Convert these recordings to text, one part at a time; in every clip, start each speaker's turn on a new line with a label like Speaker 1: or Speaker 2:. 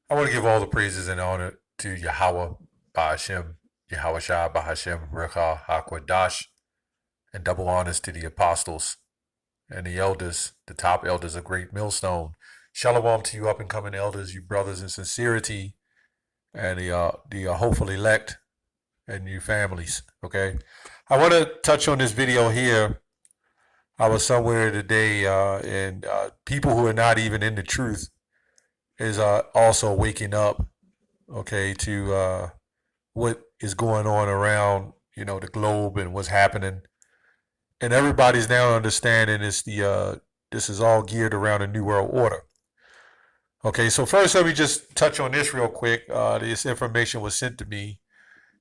Speaker 1: I want to give all the praises and honor to Yahweh, Ba'ashem, Yahweh Shah, Ba'ashem, Rekha, Hakwadash, and double honors to the apostles and the elders, the top elders of Great Millstone. Shalom to you up and coming elders, you brothers in sincerity, and the hopeful elect and you families. Okay, I want to touch on this video here. I was somewhere today, and people who are not even in the truth is also waking up, okay, to what is going on around, the globe and what's happening. And everybody's now understanding this is all geared around a new world order. Okay, so first let me just touch on this real quick. This information was sent to me,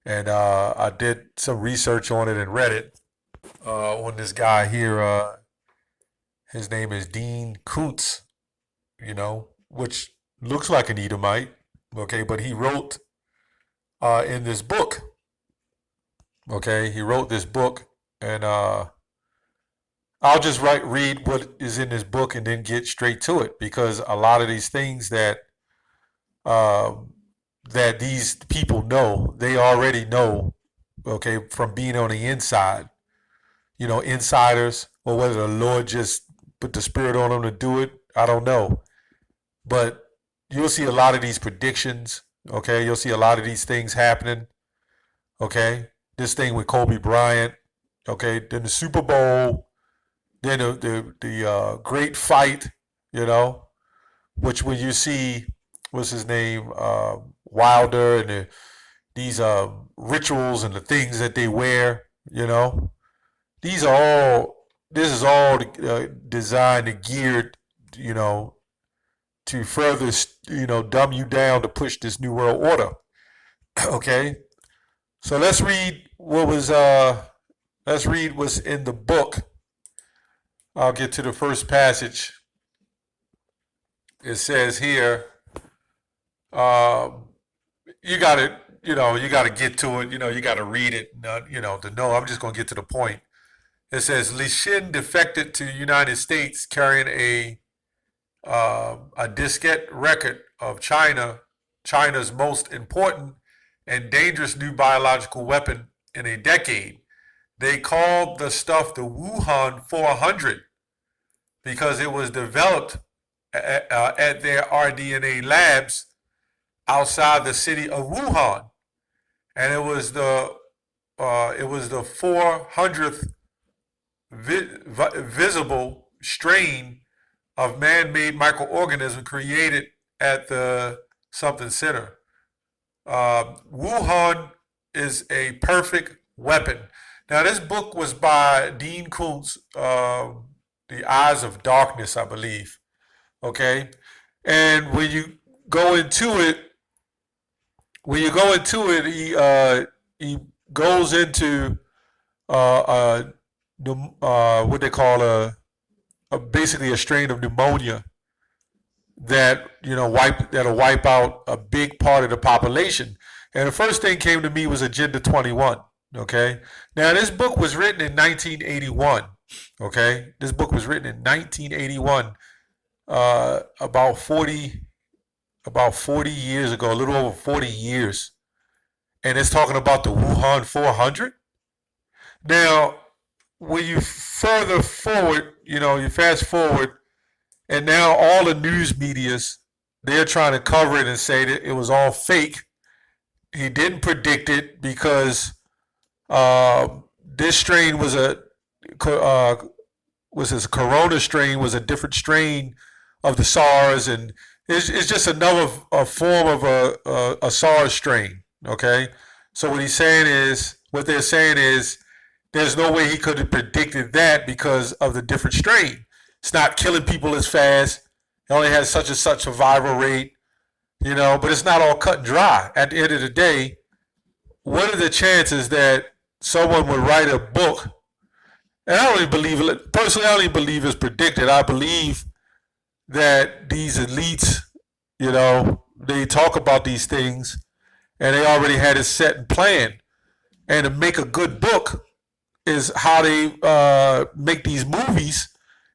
Speaker 1: and I did some research on it and read it on this guy here. His name is Dean Koontz, which looks like an Edomite, okay, but he wrote in this book, okay, he wrote this book, and I'll just read what is in this book and then get straight to it, because a lot of these things that that these people know, they already know, okay, from being on the inside, insiders, or whether the Lord just put the spirit on them to do it, I don't know. But you'll see a lot of these predictions, okay? You'll see a lot of these things happening, okay? This thing with Kobe Bryant, okay? Then the Super Bowl, then the great fight, which when you see, what's his name, Wilder, and these rituals and the things that they wear, these are all, this is all designed and geared, to further, dumb you down to push this new world order. Okay, so let's read what's in the book. I'll get to the first passage. It says here, you got to, you got to get to it. You got to read it. To know. I'm just going to get to the point. It says Li Xin defected to the United States carrying a diskette record of China's most important and dangerous new biological weapon in a decade. They called the stuff the Wuhan 400 because it was developed at their rDNA labs outside the city of Wuhan, and it was the 400th visible strain of man-made microorganism created at the something center. Wuhan is a perfect weapon. Now, this book was by Dean Koontz, The Eyes of Darkness, I believe. Okay, and when you go into it, he goes into what they call basically a strain of pneumonia that that'll wipe out a big part of the population. And the first thing came to me was Agenda 21. Okay, now this book was written in 1981. Okay, this book was written in 1981, about 40 years ago, a little over 40 years, and it's talking about the Wuhan 400. Now, when you further forward, you fast forward, and now all the news medias, they're trying to cover it and say that it was all fake. He didn't predict it because this strain was his corona strain, was a different strain of the SARS, and it's just another form of a SARS strain. Okay, so what they're saying is, there's no way he could have predicted that because of the different strain. It's not killing people as fast. It only has such and such survival rate, but it's not all cut and dry. At the end of the day, what are the chances that someone would write a book? And I don't even believe it. Personally, I don't even believe it's predicted. I believe that these elites, they talk about these things and they already had it set and planned. And to make a good book is how they make these movies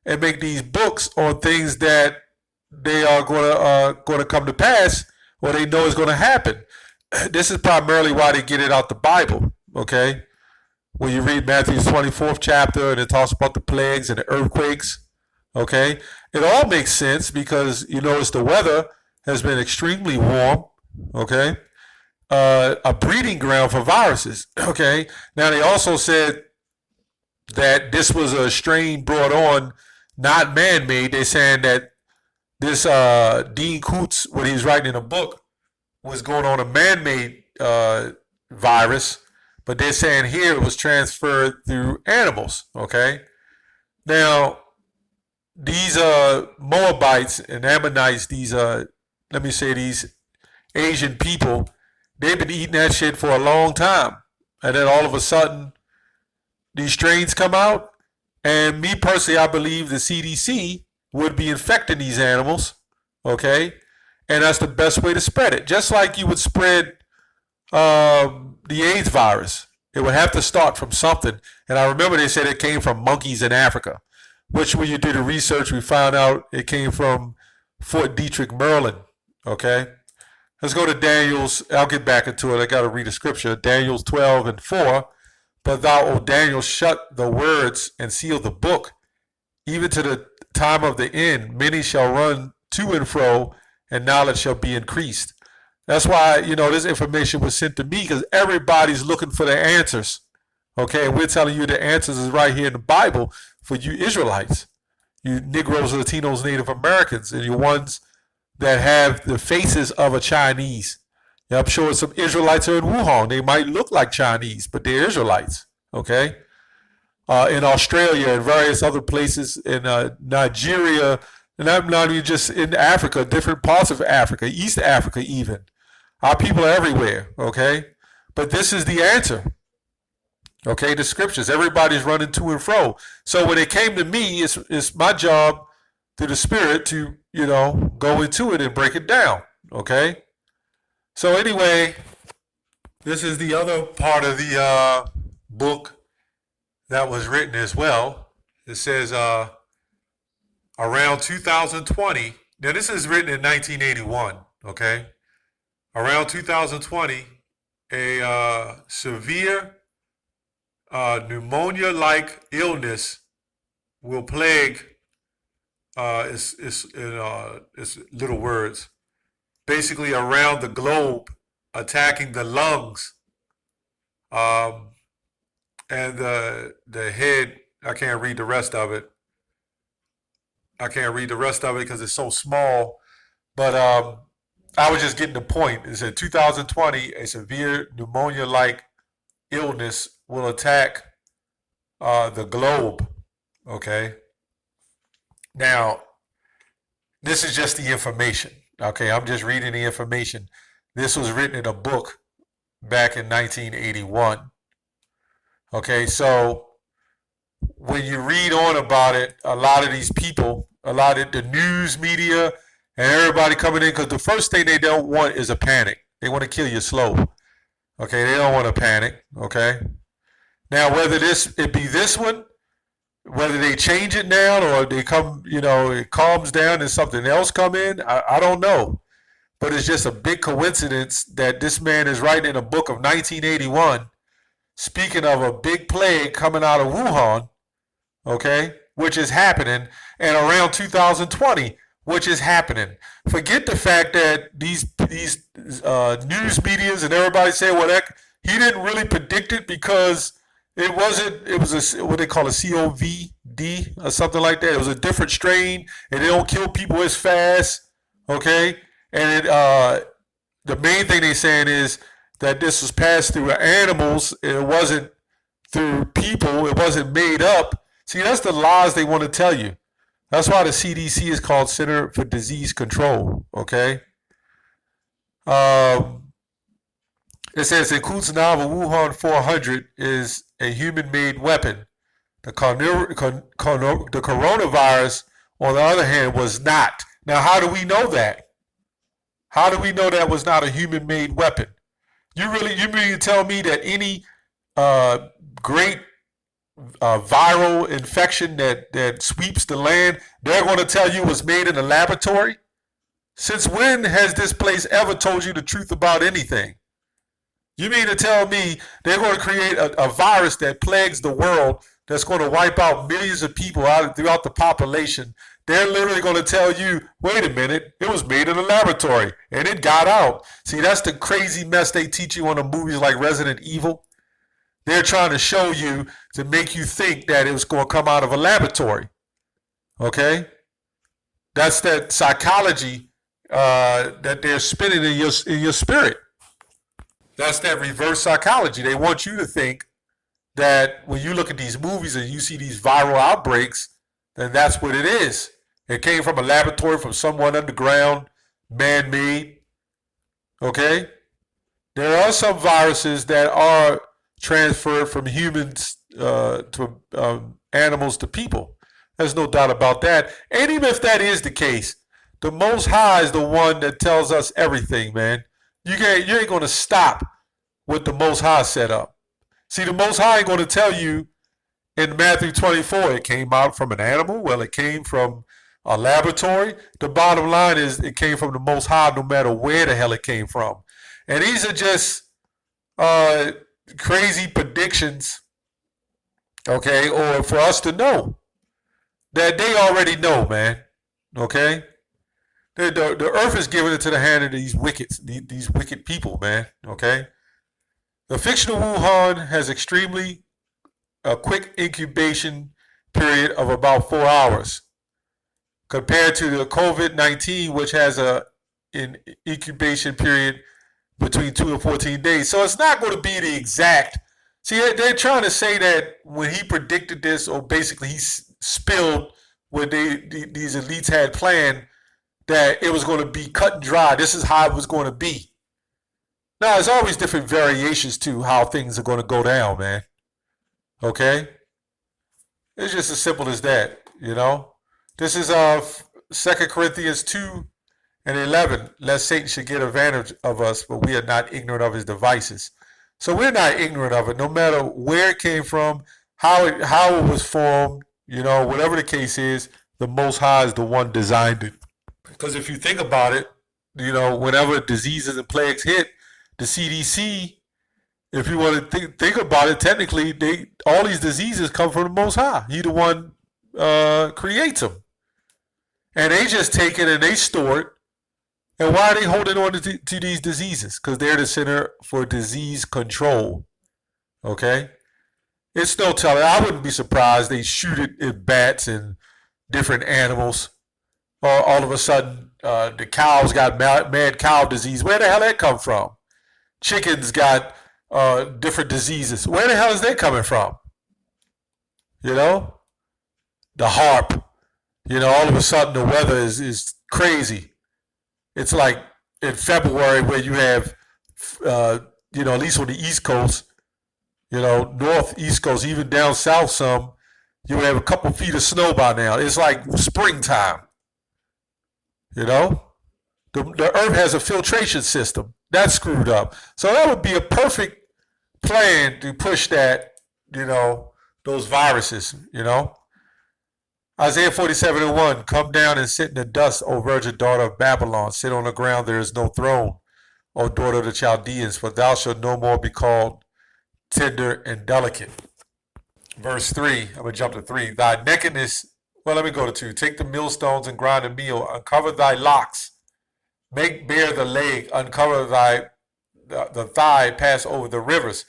Speaker 1: and make these books on things that they are going to come to pass or they know is going to happen. This is primarily why they get it out the Bible, okay? When you read Matthew's 24th chapter and it talks about the plagues and the earthquakes, okay? It all makes sense because you notice the weather has been extremely warm, okay? A breeding ground for viruses, okay? Now, they also said that this was a strain brought on, not man-made. They're saying that this Dean Koontz, when he's writing in a book, was going on a man-made virus, but they're saying here it was transferred through animals, okay? Now, these Moabites and Ammonites, these, let me say these Asian people, they've been eating that shit for a long time. And then all of a sudden, these strains come out. And me personally, I believe the CDC would be infecting these animals, okay? And that's the best way to spread it. Just like you would spread the AIDS virus. It would have to start from something. And I remember they said it came from monkeys in Africa, which when you do the research, we found out it came from Fort Detrick, Maryland, okay? Let's go to Daniel's. I'll get back into it. I got to read the scripture. Daniel's 12:4. But thou, O Daniel, shut the words and seal the book, even to the time of the end. Many shall run to and fro, and knowledge shall be increased. That's why, this information was sent to me, because everybody's looking for the answers. Okay, and we're telling you the answers is right here in the Bible for you Israelites, you Negroes, Latinos, Native Americans, and you ones that have the faces of a Chinese. Yeah, I'm sure some Israelites are in Wuhan. They might look like Chinese, but they're Israelites, okay? In Australia and various other places, in Nigeria, and I'm not even just in Africa, different parts of Africa, East Africa even. Our people are everywhere, okay? But this is the answer, okay? The scriptures, everybody's running to and fro. So when it came to me, it's my job through the Spirit to, go into it and break it down, okay? So anyway, this is the other part of the book that was written as well. It says around 2020. Now this is written in 1981, okay? Around 2020, a severe pneumonia-like illness will plague, it's little words, basically around the globe, attacking the lungs, and the head. I can't read the rest of it. Because it's so small. But I was just getting the point. It said 2020, a severe pneumonia-like illness will attack the globe. Okay. Now, this is just the information. Okay, I'm just reading the information. This was written in a book back in 1981. Okay, so when you read on about it, a lot of these people, a lot of the news media and everybody coming in, because the first thing they don't want is a panic. They want to kill you slow. Okay, they don't want to panic. Okay, now whether it be this one, whether they change it now or they come, it calms down and something else come in, I don't know. But it's just a big coincidence that this man is writing in a book of 1981, speaking of a big plague coming out of Wuhan, okay, which is happening, and around 2020, which is happening. Forget the fact that these news medias and everybody say, well, that he didn't really predict it because it was what they call a COVID or something like that. It was a different strain, and they don't kill people as fast, okay? And the main thing they're saying is that this was passed through animals, and it wasn't through people. It wasn't made up. See, that's the lies they want to tell you. That's why the CDC is called Center for Disease Control, okay? It says in KOOTNZ novel, Wuhan 400 is a human-made weapon. The coronavirus, on the other hand, was not. Now, how do we know that? How do we know that was not a human-made weapon? You mean to tell me that any great viral infection that sweeps the land, they're going to tell you was made in a laboratory? Since when has this place ever told you the truth about anything? You mean to tell me they're going to create a virus that plagues the world that's going to wipe out millions of people out throughout the population? They're literally going to tell you, wait a minute, it was made in a laboratory and it got out. See, that's the crazy mess they teach you on the movies like Resident Evil. They're trying to show you to make you think that it was going to come out of a laboratory. Okay? That's that psychology that they're spinning in your spirit. That's that reverse psychology. They want you to think that when you look at these movies and you see these viral outbreaks, then that's what it is. It came from a laboratory, from someone underground, man-made. Okay? There are some viruses that are transferred from humans to animals to people. There's no doubt about that. And even if that is the case, the Most High is the one that tells us everything, man. You ain't going to stop what the Most High set up. See, the Most High ain't going to tell you in Matthew 24, it came out from an animal. Well, it came from a laboratory. The bottom line is it came from the Most High no matter where the hell it came from. And these are just crazy predictions, okay, or for us to know that they already know, man, okay? The earth is given into the hand of these wicked people, man, okay? The fictional Wuhan has extremely a quick incubation period of about 4 hours compared to the COVID-19, which has an incubation period between 2 and 14 days. So it's not going to be the exact. See, they're trying to say that when he predicted this, or basically he spilled what these elites had planned, that it was going to be cut and dry. This is how it was going to be. Now, there's always different variations to how things are going to go down, man. Okay? It's just as simple as that, you know? This is 2 Corinthians 2 and 11. Lest Satan should get advantage of us, but we are not ignorant of his devices. So we're not ignorant of it, no matter where it came from, how it was formed, you know, whatever the case is, the Most High is the one designed it. Because if you think about it, you know, whenever diseases and plagues hit, the CDC, if you want to think about it, technically, all these diseases come from the Most High. He the one creates them. And they just take it and they store it. And why are they holding on to these diseases? Because they're the Center for Disease Control. Okay? It's no telling. I wouldn't be surprised they shoot it at bats and different animals. Or all of a sudden, the cows got mad cow disease. Where the hell did that come from? Chickens got different diseases. Where the hell is that coming from? You know? The harp. You know, all of a sudden the weather is crazy. It's like in February where you have, you know, at least on the East Coast, you know, East Coast, even down south some, you have a couple feet of snow by now. It's like springtime. You know? The earth has a filtration system. That's screwed up. So that would be a perfect plan to push that, you know, those viruses, you know? Isaiah 47:1, come down and sit in the dust, O virgin daughter of Babylon. Sit on the ground, there is no throne, O daughter of the Chaldeans, for thou shalt no more be called tender and delicate. Verse 3, I'm going to jump to 3. Thy nakedness, well, let me go to 2. Take the millstones and grind the meal, uncover thy locks, make bare the leg, uncover the thigh, pass over the rivers.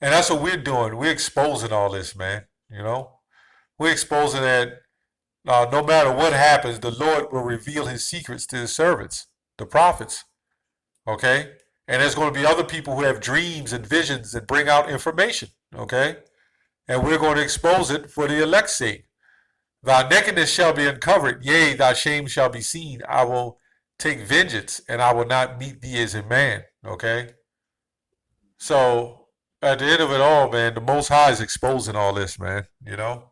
Speaker 1: And that's what we're doing. We're exposing all this, man, you know? We're exposing that no matter what happens, the Lord will reveal his secrets to his servants, the prophets, okay? And there's going to be other people who have dreams and visions that bring out information, okay? And we're going to expose it for the elect's sake. Thy nakedness shall be uncovered, yea, thy shame shall be seen. I will take vengeance, and I will not meet thee as a man, okay? So, at the end of it all, man, the Most High is exposing all this, man, you know?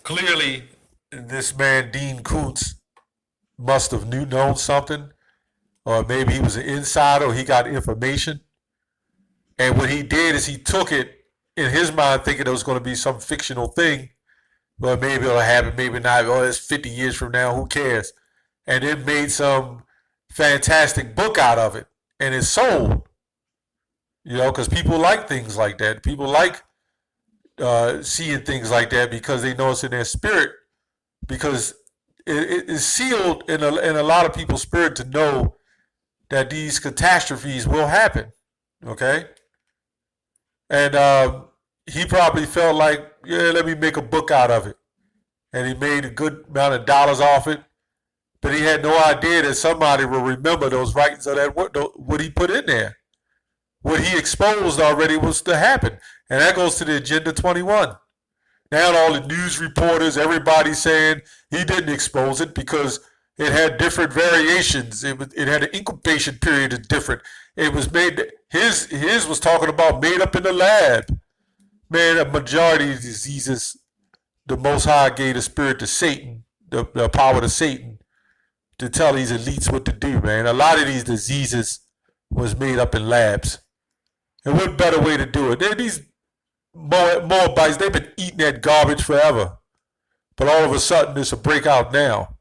Speaker 1: Clearly, this man, Dean Koontz, must have known something, or maybe he was an insider, or he got information. And what he did is he took it in his mind thinking it was going to be some fictional thing. Well, maybe it'll happen, maybe not. Oh, it's 50 years from now, who cares? and then made some fantastic book out of it, and it's sold. Because people like things like that. People like seeing things like that because they know it's in their spirit. Because it is sealed in a lot of people's spirit to know that these catastrophes will happen. Okay, and he probably felt like, yeah, let me make a book out of it, and he made a good amount of dollars off it. But he had no idea that somebody will remember those writings of that what he put in there. What he exposed already was to happen. And that goes to the Agenda 21. Now all the news reporters, everybody saying he didn't expose it because it had different variations. It had an incubation period that's different. It was made, his was talking about made up in the lab. Man, a majority of diseases, the Most High gave the spirit to Satan, the power to Satan, to tell these elites what to do, man. A lot of these diseases was made up in labs. And what better way to do it? These Moabites, they've been eating that garbage forever. But all of a sudden, it's a breakout now.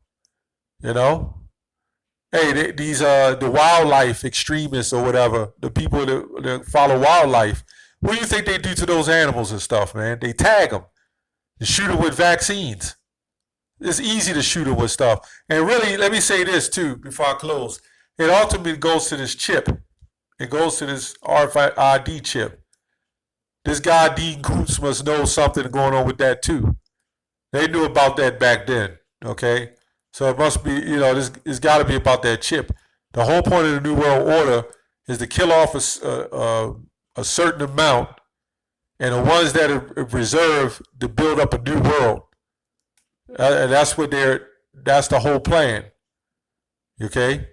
Speaker 1: Hey, these the wildlife extremists or whatever, the people that follow wildlife, what do you think they do to those animals and stuff, man? They tag them and shoot them with vaccines. It's easy to shoot them with stuff. And really, let me say this too before I close. It ultimately goes to this chip. It goes to this RFID chip. This guy, Dean Koontz, must know something going on with that too. They knew about that back then, okay? So it must be, it's got to be about that chip. The whole point of the New World Order is to kill off a certain amount, and the ones that are reserved to build up a new world. And that's the whole plan, okay?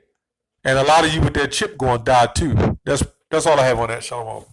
Speaker 1: And a lot of you with that chip going to die too. That's all I have on that. Shalom.